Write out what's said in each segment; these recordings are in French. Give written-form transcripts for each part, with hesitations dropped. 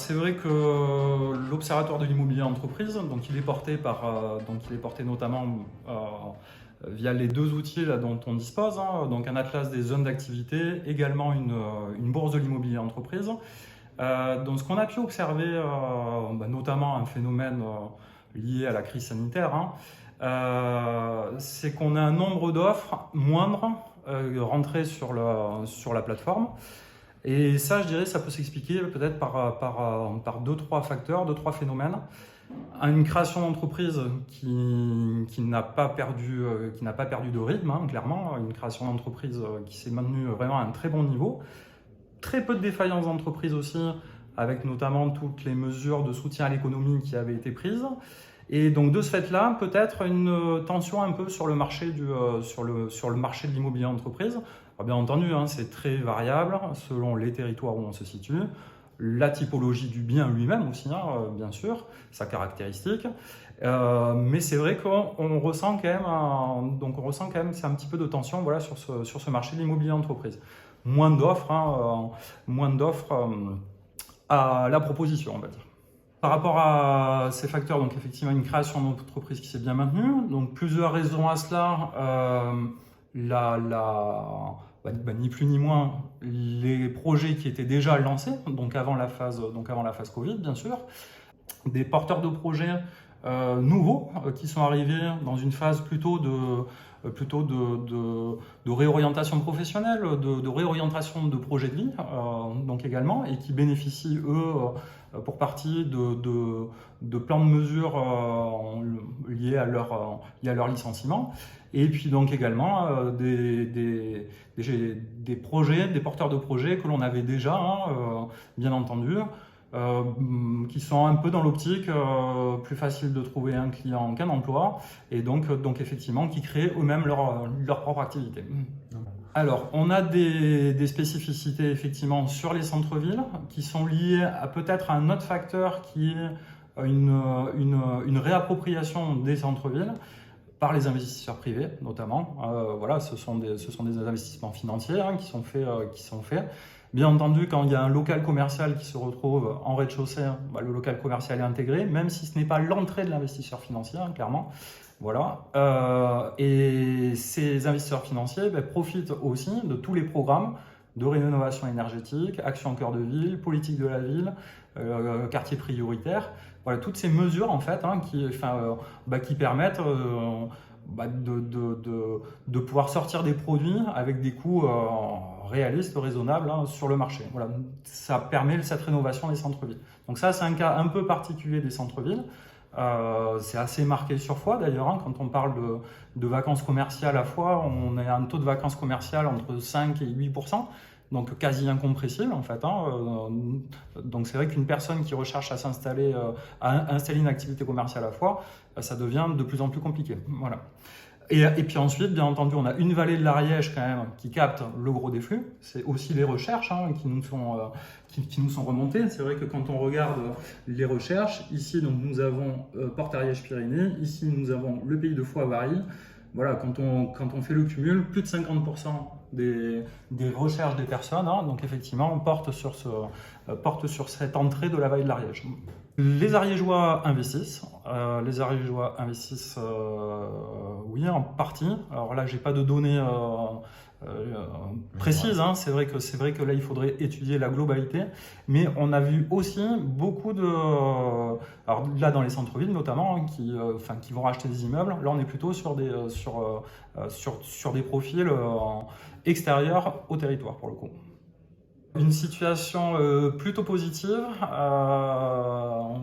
c'est vrai que l'Observatoire de l'immobilier entreprise, donc il est porté notamment via les deux outils là, dont on dispose, hein, donc un atlas des zones d'activité, également une bourse de l'immobilier entreprise. Donc ce qu'on a pu observer, notamment un phénomène lié à la crise sanitaire, hein, c'est qu'on a un nombre d'offres moindre rentrées sur la plateforme. Et ça, je dirais, ça peut s'expliquer peut-être par deux, trois facteurs, deux, trois phénomènes. Une création d'entreprise qui n'a pas perdu de rythme, hein, clairement. Une création d'entreprise qui s'est maintenue vraiment à un très bon niveau. Très peu de défaillances d'entreprise aussi, avec notamment toutes les mesures de soutien à l'économie qui avaient été prises. Et donc de ce fait-là, peut-être une tension un peu sur le marché sur le marché de l'immobilier entreprise. Alors, bien entendu, hein, c'est très variable selon les territoires où on se situe, la typologie du bien lui-même aussi, hein, bien sûr, sa caractéristique. Mais c'est vrai qu'on ressent quand même, c'est un petit peu de tension, voilà, sur ce marché de l'immobilier entreprise. Moins d'offres à la proposition, on va dire. Par rapport à ces facteurs, donc effectivement une création d'entreprise qui s'est bien maintenue, donc plusieurs raisons à cela. Ni plus ni moins les projets qui étaient déjà lancés, donc avant la phase Covid, bien sûr, des porteurs de projets nouveaux qui sont arrivés dans une phase plutôt de réorientation professionnelle, de réorientation de projets de vie, donc également, et qui bénéficient, eux, pour partie de plans de mesures liés à leur licenciement. Et puis donc également des projets, des porteurs de projets que l'on avait déjà, hein, bien entendu, qui sont un peu dans l'optique plus facile de trouver un client qu'un emploi, et donc effectivement qui créent eux-mêmes leur propre activité. Alors, on a des spécificités effectivement sur les centres-villes qui sont liées à peut-être un autre facteur qui est une réappropriation des centres-villes par les investisseurs privés notamment. Voilà, ce sont des investissements financiers, hein, qui sont faits. Bien entendu, quand il y a un local commercial qui se retrouve en rez-de-chaussée, le local commercial est intégré, même si ce n'est pas l'entrée de l'investisseur financier, hein, clairement. Voilà. Et ces investisseurs financiers profitent aussi de tous les programmes de rénovation énergétique, action cœur de ville, politique de la ville, quartier prioritaire. Voilà, toutes ces mesures en fait, hein, qui permettent de pouvoir sortir des produits avec des coûts réalistes, raisonnables, hein, sur le marché. Voilà, ça permet cette rénovation des centres-villes. Donc ça, c'est un cas un peu particulier des centres-villes. C'est assez marqué sur Foix d'ailleurs, hein, quand on parle de vacances commerciales à Foix, on a un taux de vacances commerciales entre 5 et 8%. Donc quasi incompressible en fait, hein. Donc c'est vrai qu'une personne qui recherche à s'installer, à installer une activité commerciale à Foix, ça devient de plus en plus compliqué. Voilà. Et puis ensuite, bien entendu, on a une vallée de l'Ariège quand même qui capte le gros des flux. C'est aussi les recherches, hein, qui nous sont remontées. C'est vrai que quand on regarde les recherches, ici donc nous avons Porte-Ariège-Pyrénées, ici nous avons le pays de Foix-Varilhes. Voilà, quand on fait le cumul, plus de 50% des recherches des personnes, hein, donc effectivement, on porte sur cette entrée de la vallée de l'Ariège. Les Ariégeois investissent. Oui, en partie. Alors là, j'ai pas de données précises, hein. C'est vrai que là, il faudrait étudier la globalité. Mais on a vu aussi beaucoup alors là, dans les centres-villes notamment, hein, qui vont racheter des immeubles. Là, on est plutôt sur des profils extérieurs au territoire, pour le coup. Une situation plutôt positive,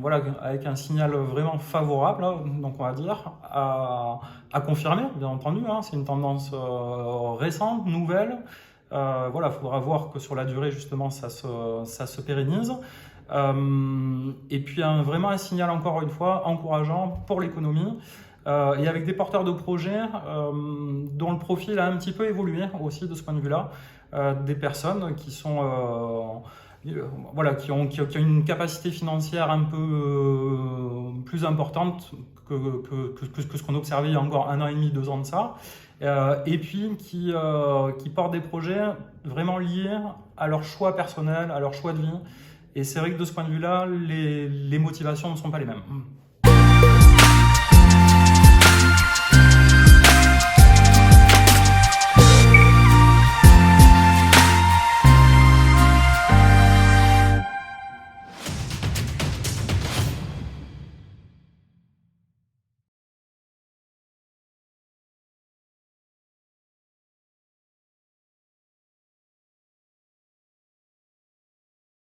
voilà, avec un signal vraiment favorable, hein, donc on va dire, à confirmer, bien entendu, hein, c'est une tendance récente, nouvelle. Voilà, il faudra voir que sur la durée, justement, ça se pérennise. Et puis vraiment un signal, encore une fois, encourageant pour l'économie. Et avec des porteurs de projets dont le profil a un petit peu évolué aussi de ce point de vue-là. Des personnes qui sont qui ont une capacité financière un peu plus importante que ce qu'on observait il y a encore 1 an et demi, 2 ans de ça, et puis qui portent des projets vraiment liés à leur choix personnel, à leur choix de vie, Et c'est vrai que de ce point de vue-là, les motivations ne sont pas les mêmes.